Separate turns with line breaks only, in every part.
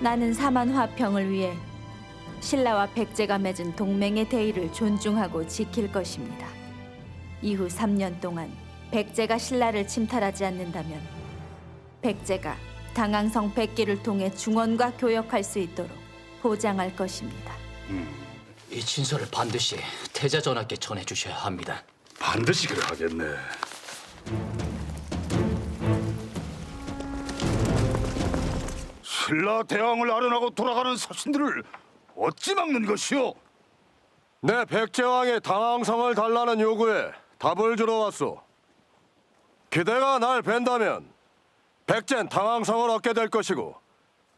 원하는 4만 화평을 위해 신라와 백제가 맺은 동맹의 대의를 존중하고 지킬 것입니다. 이후 3년 동안 백제가 신라를 침탈하지 않는다면 백제가 당항성 백기를 통해 중원과 교역할 수 있도록 보장할 것입니다.
이 진설을 반드시 태자 전하께 전해주셔야 합니다.
반드시 그래 하겠네. 신라 대왕을 아련하고 돌아가는 사신들을 어찌 막는 것이오?
내 백제왕의 당항성을 달라는 요구에 답을 주러 왔소. 기대가 날 뵌다면 백제는 당항성을 얻게 될 것이고,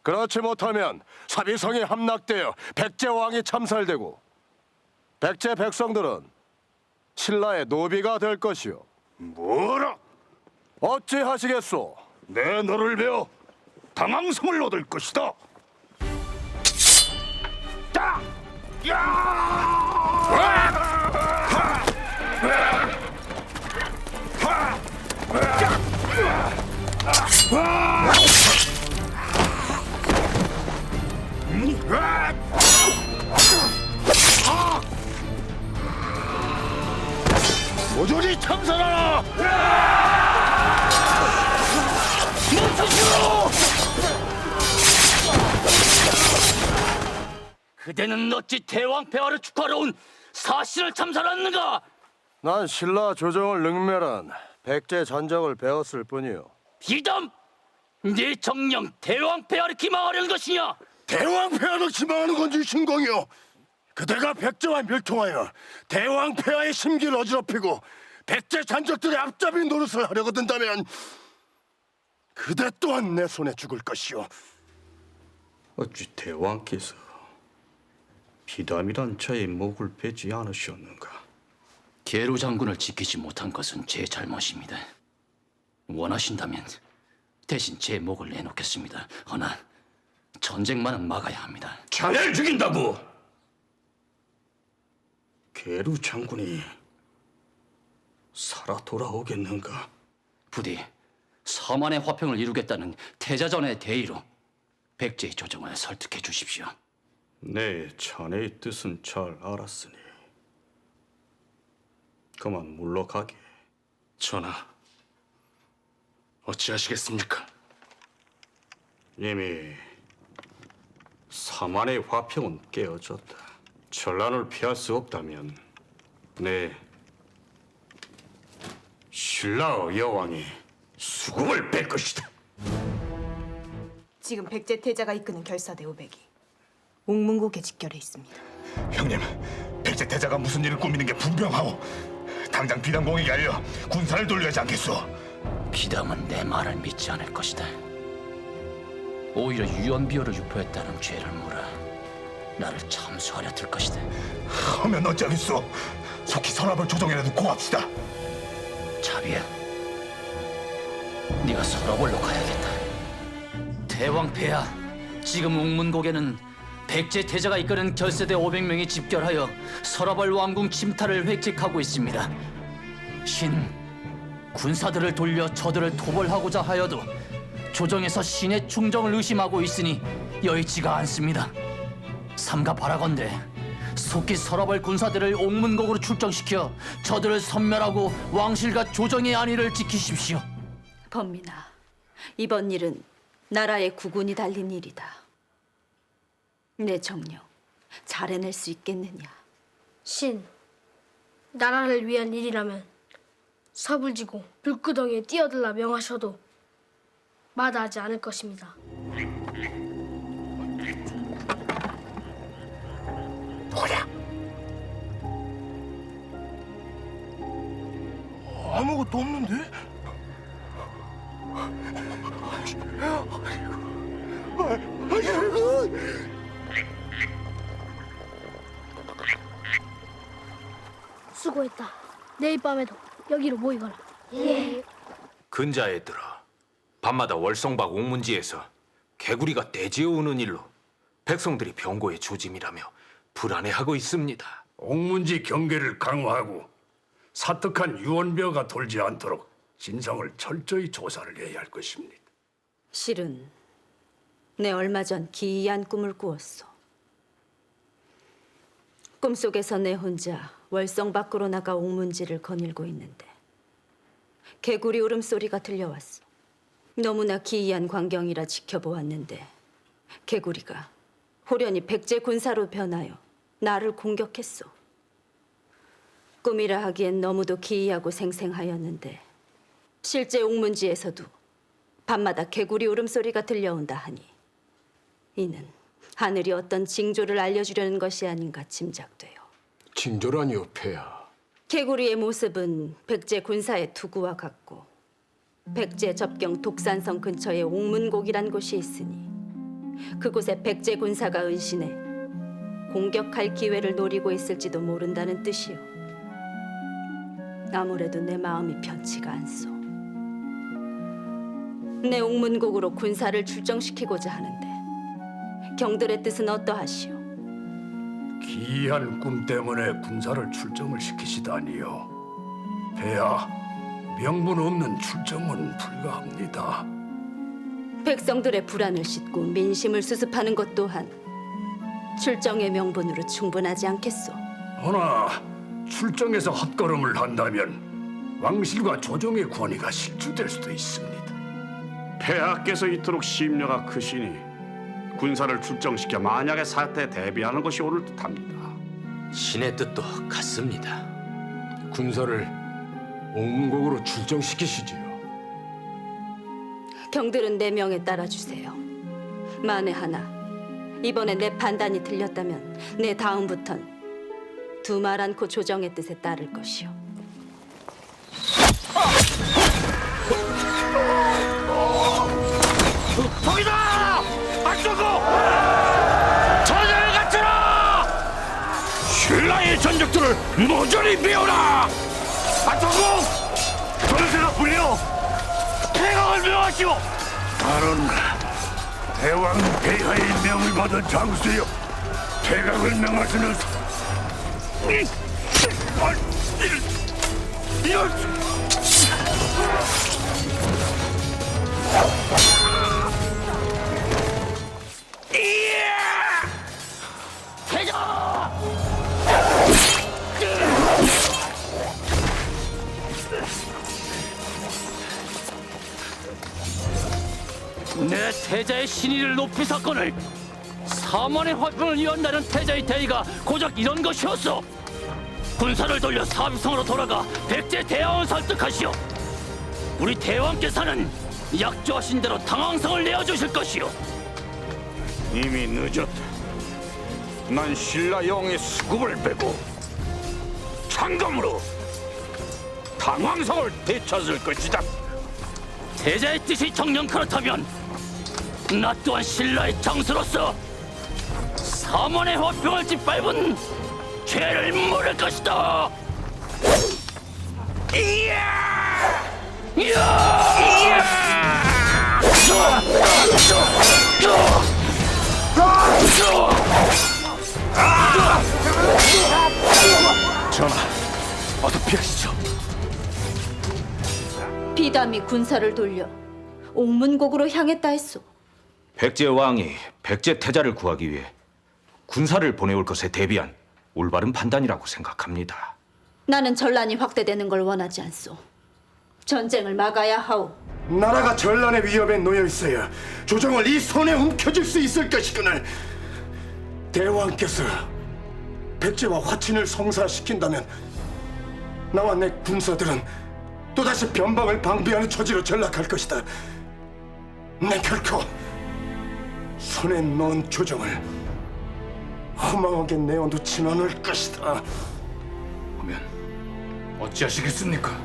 그렇지 못하면 사비성이 함락되어 백제왕이 참살되고 백제 백성들은 신라의 노비가 될 것이오.
뭐라?
어찌 하시겠소?
내 너를 베어 당항성을 얻을 것이다. 자! 모조리 참살하라! 멈춰시오!
그대는 어찌 대왕 폐하를 축하하러 온 사신을 참살하는가?
난 신라 조정을 능멸한 백제 전적을 배웠을 뿐이오.
비담! 네 정령 대왕 폐하를 기망하려는 것이냐?
대왕폐하를 기망하는 건지 신공이요. 그대가 백제와 멸통하여 대왕폐하의 심기를 어지럽히고 백제 잔적들의 앞잡이 노릇을 하려고 든다면 그대 또한 내 손에 죽을 것이오.
어찌 대왕께서 비담이란 자의 목을 베지 않으셨는가?
계로 장군을 지키지 못한 것은 제 잘못입니다. 원하신다면 대신 제 목을 내놓겠습니다. 허나 전쟁만은 막아야 합니다.
자네를 죽인다고!
계루 장군이 살아 돌아오겠는가?
부디 서만의 화평을 이루겠다는 태자전의 대의로 백제의 조정을 설득해 주십시오.
내 자네의 뜻은 잘 알았으니 그만 물러가게.
전하, 어찌하시겠습니까?
이미 사만의 화평은 깨어졌다. 전란을 피할 수 없다면 내 신라의 여왕이 수금을 뺄 것이다.
지금 백제 태자가 이끄는 결사대 500이 옥문국에 직결해 있습니다.
형님, 백제 태자가 무슨 일을 꾸미는 게 분명하오. 당장 비담공에게 알려 군사를 돌려야 하지 않겠소?
비담은 내 말을 믿지 않을 것이다. 오히려 유언비어를 유포했다는 죄를 물어 나를 참수하려 들 것이다.
하면 어찌하겠소? 속히 서랍을 조정이라도 구합시다.
자비야, 네가 서러벌로 가야겠다. 대왕폐하, 지금 옥문곡에는 백제 태자가 이끄는 결세대 500명이 집결하여 서러벌 왕궁 침탈을 획책하고 있습니다. 신, 군사들을 돌려 저들을 토벌하고자 하여도 조정에서 신의 충정을 의심하고 있으니 여의치가 않습니다. 삼가 바라건대 속히 서러벌 군사들을 옥문곡으로 출정시켜 저들을 섬멸하고 왕실과 조정의 안위를 지키십시오.
범민아, 이번 일은 나라의 국운이 달린 일이다. 내 정령, 잘 해낼 수 있겠느냐?
신, 나라를 위한 일이라면 섭을 지고 불구덩이에 뛰어들라 명하셔도 마다하지 않을 것입니다.
뭐야? 아무것도 없는데?
수고했다. 내일 밤에도 여기로 모이거라.
근자에 들어 밤마다 월성박 옥문지에서 개구리가 떼지어오는 일로 백성들이 병고에 조짐이라며 불안해하고 있습니다.
옥문지 경계를 강화하고 사특한 유언벼가 돌지 않도록 진상을 철저히 조사를 해야 할 것입니다.
실은 내 얼마 전 기이한 꿈을 꾸었소. 꿈속에서 내 혼자 월성 밖으로 나가 옥문지를 거닐고 있는데 개구리 울음소리가 들려왔어. 너무나 기이한 광경이라 지켜보았는데 개구리가 호련히 백제 군사로 변하여 나를 공격했소. 꿈이라 하기엔 너무도 기이하고 생생하였는데 실제 옥문지에서도 밤마다 개구리 울음소리가 들려온다 하니 이는 하늘이 어떤 징조를 알려주려는 것이 아닌가 짐작돼요.
징조라니요, 폐하.
개구리의 모습은 백제 군사의 투구와 같고 백제 접경 독산성 근처에 옥문곡이란 곳이 있으니 그곳에 백제 군사가 은신해 공격할 기회를 노리고 있을지도 모른다는 뜻이요. 아무래도 내 마음이 편치가 않소. 내 옥문곡으로 군사를 출정시키고자 하는데 경들의 뜻은 어떠하시오?
기이한 꿈 때문에 군사를 출정을 시키시다니요. 폐하, 명분 없는 출정은 불가합니다.
백성들의 불안을 싣고 민심을 수습하는 것 또한 출정의 명분으로 충분하지 않겠소.
허나 출정에서 헛걸음을 한다면 왕실과 조정의 권위가 실추될 수도 있습니다.
폐하께서 이토록 심려가 크시니 군사를 출정시켜 만약의 사태에 대비하는 것이 옳을 듯합니다.
신의 뜻도 같습니다.
군사를 옥문곡으로 출정시키시지요.
경들은 내 명에 따라주세요. 만에 하나 이번에 내 판단이 틀렸다면 내 다음부턴 두말 않고 조정의 뜻에 따를 것이오.
저기다! 맞서고! 전열을 갖추라! 신라의 전적들을 모조리 메워라! 맞서고! 전세가 불려 폐강을 명하시오! 나는 대왕 폐하의 명을 받은 장수여 폐강을 명하시는
내 태자의 신의를 높이 사건을 사만의 화평을 위한다는 태자의 대의가 고작 이런 것이었어. 군사를 돌려 사비성으로 돌아가 백제 대왕을 설득하시오. 우리 대왕께서는 약조하신 대로 당왕성을 내어주실 것이오.
이미 늦었다. 난 신라 영의 수급을 빼고 창검으로 당왕성을 되찾을 것이다.
태자의 뜻이 정녕 그렇다면 나 또한 신라의 장수로서 사만의 화평을 짓밟은 죄를 물을 것이다.
전하, 어서 피하시죠.
비담이 군사를 돌려 옥문곡으로 향했다 했소.
백제 왕이 백제 태자를 구하기 위해 군사를 보내올 것에 대비한 올바른 판단이라고 생각합니다.
나는 전란이 확대되는 걸 원하지 않소. 전쟁을 막아야 하오.
나라가 전란의 위협에 놓여 있어야 조정을 이 손에 움켜쥘 수 있을 것이거늘 대왕께서 백제와 화친을 성사시킨다면 나와 내 군사들은 또다시 변방을 방비하는 처지로 전락할 것이다. 내 결코 손에 넣은 조정을 허망하게 내어놓진 않을 것이다.
그러면 어찌하시겠습니까?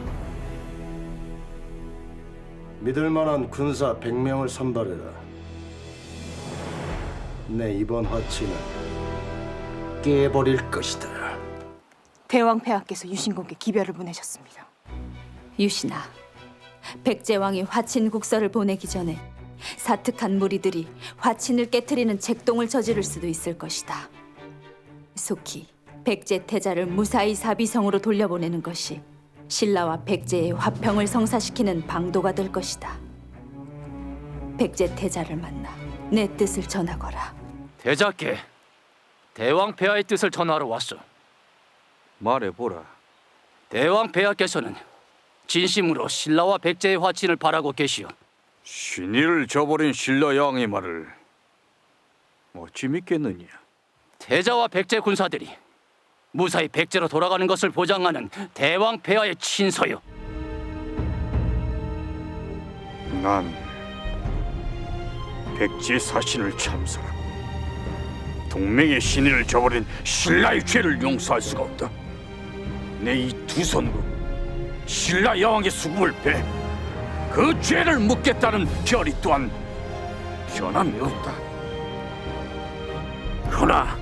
믿을 만한 군사 100명을 선발해라. 내 이번 화치는 깨버릴 것이다.
대왕 폐하께서 유신공께 기별을 보내셨습니다.
유신아, 백제왕이 화친 국서를 보내기 전에 사특한 무리들이 화친을 깨트리는 책동을 저지를 수도 있을 것이다. 속히 백제 태자를 무사히 사비성으로 돌려보내는 것이 신라와 백제의 화평을 성사시키는 방도가 될 것이다. 백제 태자를 만나 내 뜻을 전하거라.
대자께 대왕 폐하의 뜻을 전하러 왔소.
말해보라.
대왕 폐하께서는 진심으로 신라와 백제의 화친을 바라고 계시오.
신의를 저버린 신라 양의 말을 어찌 믿겠느냐?
태자와 백제 군사들이 무사히 백제로 돌아가는 것을 보장하는 대왕 폐하의 친서요.
난 백제 사신을 참사하고 동맹의 신의를 저버린 신라의 죄를 용서할 수가 없다. 내 이 두 손으로 신라 여왕의 수금을 베 그 죄를 묻겠다는 결의 또한 변함이 없다. 그러나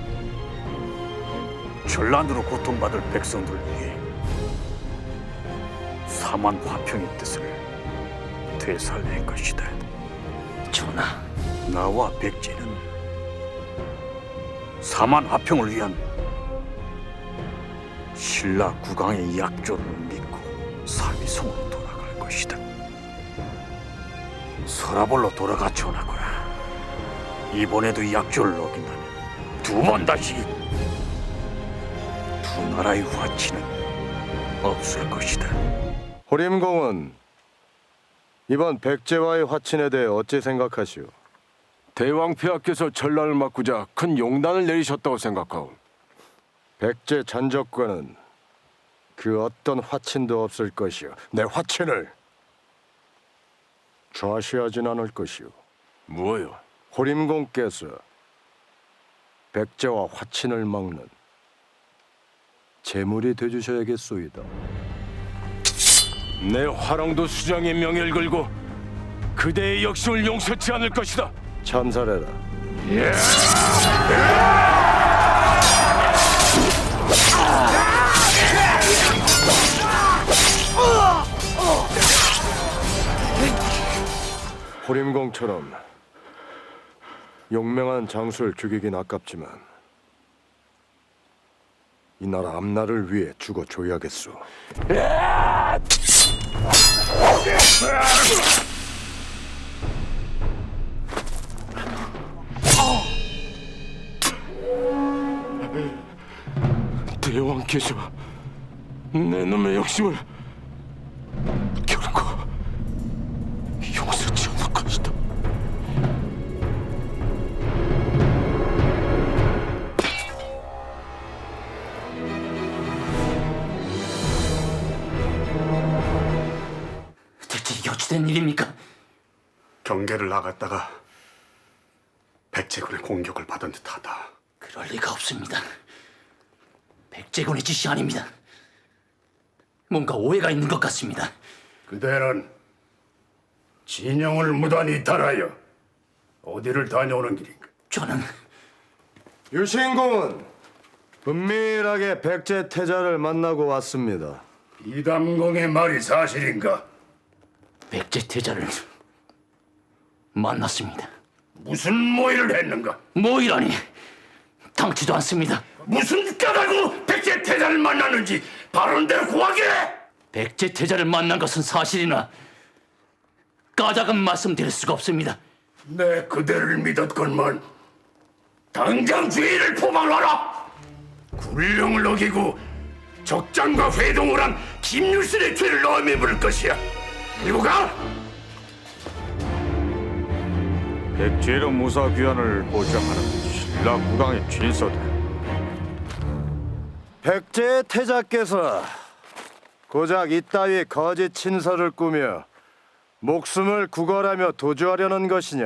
전란으로 고통받을 백성들을 위해 4만 화평의 뜻을 되살릴 것이다.
전하,
나와 백제는 4만 화평을 위한 신라 국왕의 약조를 믿고 사위성으로 돌아갈 것이다. 서라벌로 돌아가 전하거라. 이번에도 약조를 어긴다면 두 번 다시 두 나라의 화치는 없을 것이다.
호림공은 이번 백제와의 화친에 대해 어찌 생각하시오?
대왕폐하께서 전란을 막고자 큰 용단을 내리셨다고 생각하오.
백제 잔적과는 그 어떤 화친도 없을 것이오. 내 화친을 좌시하진 않을 것이오.
뭐요?
호림공께서 백제와 화친을 막는 제물이 되주셔야겠소이다.
내 화랑도 수장의 명예를 걸고 그대의 역심을 용서치 않을 것이다.
참살해라. 호림공처럼 용맹한 장수를 죽이긴 아깝지만 이 나라 앞날을 위해 죽어줘야겠소.
대왕께서 내 놈의 욕심을 결코 용서치 않을 것이다.
대체 이게 어찌된 일입니까?
경계를 나갔다가 백제군의 공격을 받은 듯하다.
그럴 리가 없습니다. 백제군의 짓이 아닙니다. 뭔가 오해가 있는 것 같습니다.
그대는 진영을 무단히 달하여 어디를 다녀오는 길인가?
저는
유신공은 은밀하게 백제 태자를 만나고 왔습니다.
이담공의 말이 사실인가?
백제 태자를 만났습니다.
무슨 모의를 했는가?
모이라니 당치도 않습니다.
무슨 까닭으로 백제 태자를 만났는지 발언대로 고하게!
백제 태자를 만난 것은 사실이나 까닭은 말씀드릴 수가 없습니다.
내 그대를 믿었건만 당장 죄를 포방하라! 군령을 어기고 적장과 회동을 한 김유신의 죄를 너음에 물을 것이야. 그리고 가!
백제로 무사 귀환을 보장하는 신라 국왕의 진서다.
백제의 태자께서 고작 이따위 거짓 친서를 꾸며 목숨을 구걸하며 도주하려는 것이냐?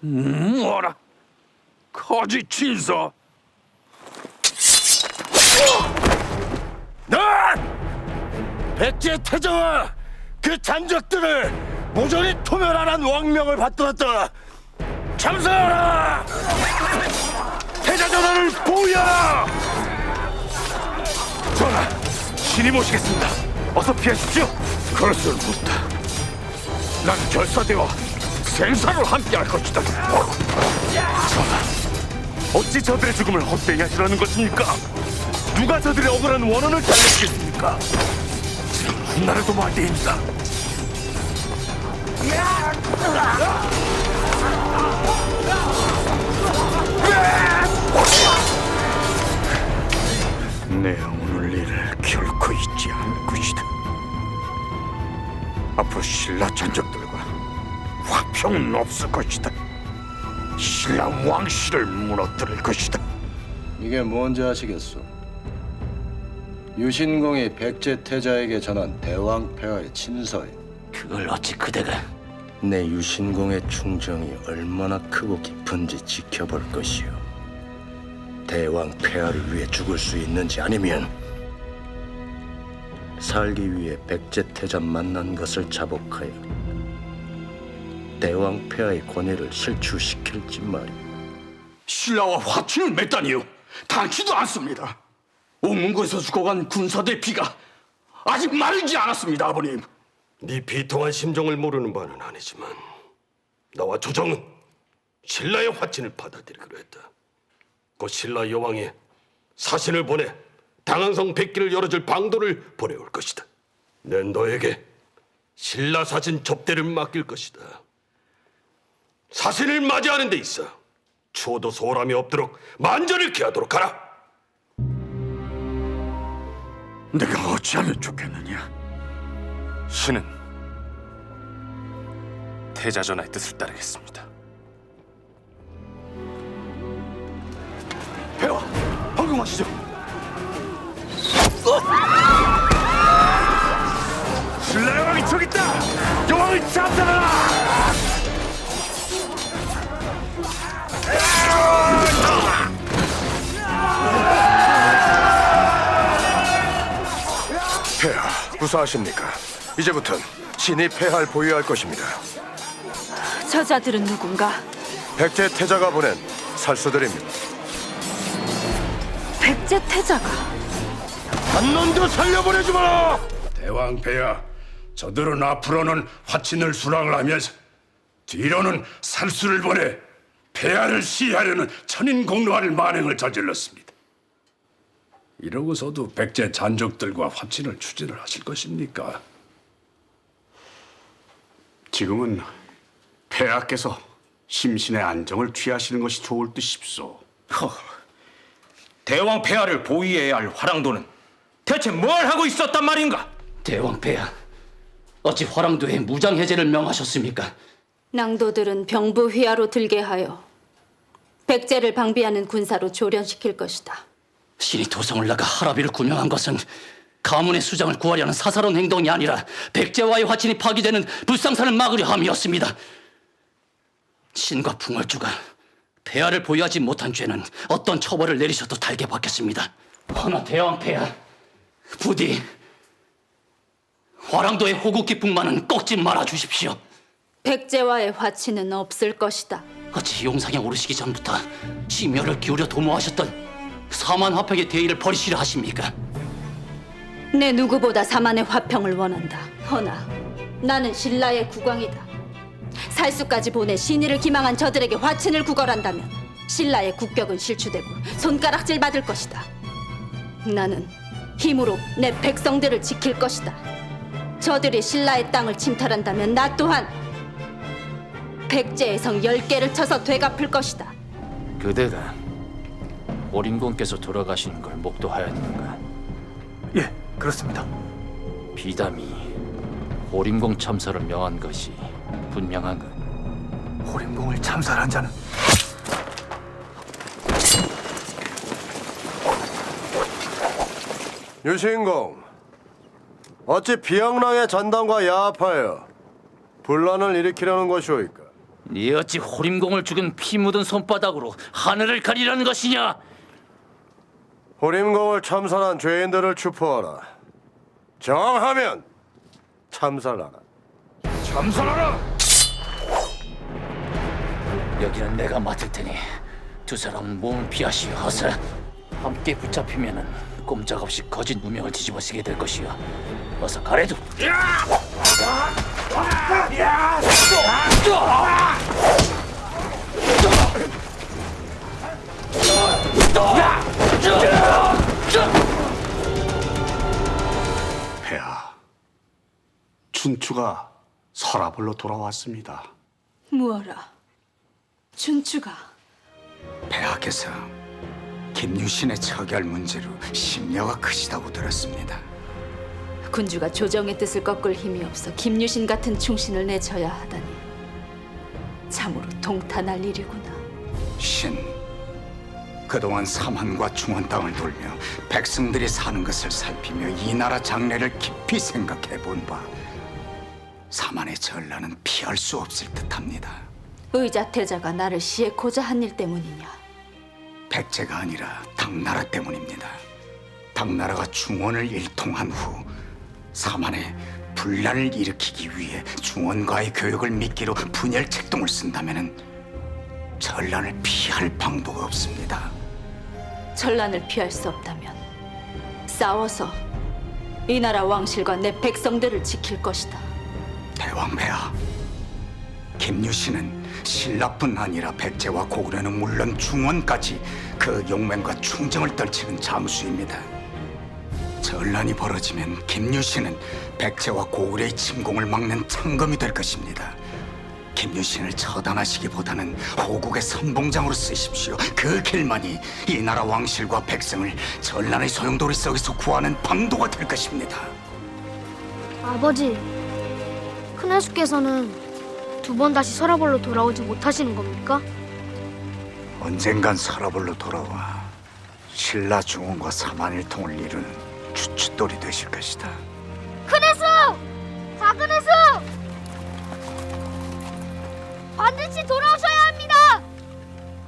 뭐라? 거짓 진서?
난 백제 태자와 그 잔적들을 모조리 토멸하라는 왕명을 받들었다. 참사하라! 태자 전하를 보호하라!
전하, 신이 모시겠습니다. 어서 피하십시오. 그럴 수는 없다. 난 결사대와 생사를 함께할 것이다. 전하, 어찌 저들의 죽음을 헛되이 하시려는 것입니까? 누가 저들의 억울한 원한을 달래시겠습니까? 나를 도모할 때입니다. 내 오늘 일을 결코 잊지 않을 것이다. 앞으로 신라 전적들과 화평은 없을 것이다. 신라 왕실을 무너뜨릴 것이다.
이게 뭔지 아시겠소? 유신공이 백제 태자에게 전한 대왕폐하의 친서에
그걸 어찌 그대가?
내 유신공의 충정이 얼마나 크고 깊은지 지켜볼 것이오. 대왕폐하를 위해 죽을 수 있는지 아니면 살기 위해 백제 태자 만난 것을 자복하여 대왕폐하의 권위를 실추시킬지 말이오.
신라와 화친을 맺다니요? 당치도 않습니다. 옥문고에서 죽어간 군사들의 피가 아직 마르지 않았습니다, 아버님.
네 비통한 심정을 모르는 바는 아니지만 나와 조정은 신라의 화친을 받아들이기로 했다. 곧 신라 여왕이 사신을 보내 당항성 백기를 열어줄 방도를 보내올 것이다. 난 너에게 신라 사신 접대를 맡길 것이다. 사신을 맞이하는 데 있어 추호도 소홀함이 없도록 만전을 기하도록 하라.
내가 어찌하면 좋겠느냐?
신은 태자전하의 뜻을 따르겠습니다.
폐하, 황금하시죠.
신라 여왕이 저기 있다! 여왕을 잡살하라!
폐하, 구사하십니까? 이제부턴 신이 폐하를 보유할 것입니다.
저자들은 누군가?
백제 태자가 보낸 살수들입니다.
백제 태자가?
한 놈도 살려보내지 마라.
대왕폐하, 저들은 앞으로는 화친을 수락을 하면서 뒤로는 살수를 보내 폐하를 시해하려는 천인공노할 만행을 저질렀습니다. 이러고서도 백제 잔족들과 화친을 추진을 하실 것입니까? 지금은 폐하께서 심신의 안정을 취하시는 것이 좋을 듯 싶소.
대왕 폐하를 보위해야 할 화랑도는 대체 뭘 하고 있었단 말인가?
대왕폐하, 어찌 화랑도에 무장 해제를 명하셨습니까?
낭도들은 병부 휘하로 들게 하여 백제를 방비하는 군사로 조련시킬 것이다.
신이 도성을 나가 하라비를 구명한 것은 가문의 수장을 구하려는 사사로운 행동이 아니라 백제와의 화친이 파기되는 불상사를 막으려 함이었습니다. 신과 풍월주가 폐하를 보유하지 못한 죄는 어떤 처벌을 내리셔도 달게 받겠습니다. 허나 대왕폐하, 부디 화랑도의 호국 기풍만은 꺾지 말아 주십시오.
백제와의 화친은 없을 것이다.
어찌 용상에 오르시기 전부터 심혈을 기울여 도모하셨던 사만 화평의 대의를 버리시려 하십니까?
내 누구보다 사만의 화평을 원한다. 허나 나는 신라의 국왕이다. 살수까지 보내 신의를 기망한 저들에게 화친을 구걸한다면 신라의 국격은 실추되고 손가락질 받을 것이다. 나는 힘으로 내 백성들을 지킬 것이다. 저들이 신라의 땅을 침탈한다면 나 또한 백제의 성 10개를 쳐서 되갚을 것이다.
그대가 오림공께서 돌아가시는 걸 목도하였는가?
예, 그렇습니다.
비담이 오림공 참사를 명한 것이 분명한가?
호림공을 참살한 자는
유신공, 어찌 비양랑의 잔당과 야합하여 분란을 일으키려는 것이오이까?
네 어찌 호림공을 죽은 피 묻은 손바닥으로 하늘을 가리라는 것이냐?
호림공을 참살한 죄인들을 추포하라. 정하면 참살하라.
참살하라!
여기는 내가 맡을 테니 두 사람은 몸을 피하시오. 어서 함께 붙잡히면은 꼼짝없이 거짓 누명을 뒤집어쓰게 될 것이오. 어서 가래도.
폐하, 춘추가 서라벌로 돌아왔습니다.
무어라. 춘추가
폐하께서 김유신의 처결 문제로 심려가 크시다고 들었습니다.
군주가 조정의 뜻을 꺾을 힘이 없어 김유신 같은 충신을 내쳐야 하다니 참으로 통탄할 일이구나.
신, 그동안 삼한과 중원 땅을 돌며 백성들이 사는 것을 살피며 이 나라 장래를 깊이 생각해 본 바 삼한의 전란은 피할 수 없을 듯합니다.
의자태자가 나를 시해코자 한 일 때문이냐?
백제가 아니라 당나라 때문입니다. 당나라가 중원을 일통한 후 삼한의 분란을 일으키기 위해 중원과의 교역을 미끼로 분열 책동을 쓴다면은 전란을 피할 방도가 없습니다.
전란을 피할 수 없다면 싸워서 이 나라 왕실과 내 백성들을 지킬 것이다.
대왕폐하, 김유신은 신라뿐 아니라 백제와 고구려는 물론 중원까지 그 용맹과 충정을 떨치는 장수입니다. 전란이 벌어지면 김유신은 백제와 고구려의 침공을 막는 창검이 될 것입니다. 김유신을 처단하시기보다는 호국의 선봉장으로 쓰십시오. 그 길만이 이 나라 왕실과 백성을 전란의 소용돌이 속에서 구하는 방도가 될 것입니다.
아버지, 큰해수께서는 두 번 다시 서라벌로 돌아오지 못하시는 겁니까?
언젠간 서라벌로 돌아와 신라 중원과 삼한일통을 이루는 주춧돌이 되실 것이다.
큰해수! 작은해수! 반드시 돌아오셔야 합니다!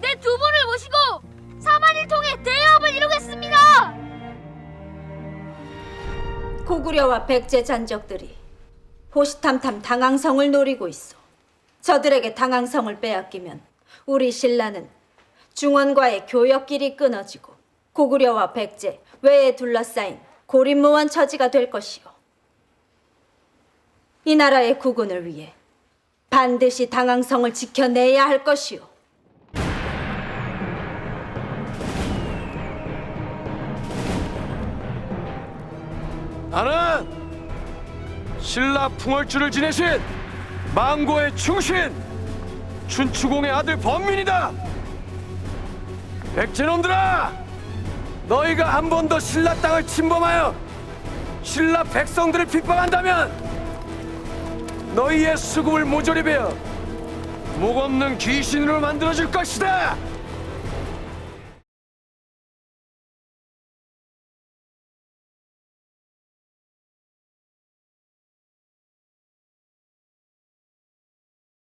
내 두 분을 모시고 삼한일통의 대협을 이루겠습니다!
고구려와 백제 잔적들이 호시탐탐 당항성을 노리고 있어. 저들에게 당항성을 빼앗기면 우리 신라는 중원과의 교역길이 끊어지고 고구려와 백제 외에 둘러싸인 고립무원 처지가 될 것이요. 이 나라의 국운을 위해 반드시 당항성을 지켜내야 할 것이요.
나는 신라 풍월주를 지내신 망고의 충신 춘추공의 아들 범민이다. 백제놈들아, 너희가 한 번 더 신라 땅을 침범하여 신라 백성들을 핍박한다면 너희의 수급을 모조리 베어 목없는 귀신으로 만들어줄 것이다.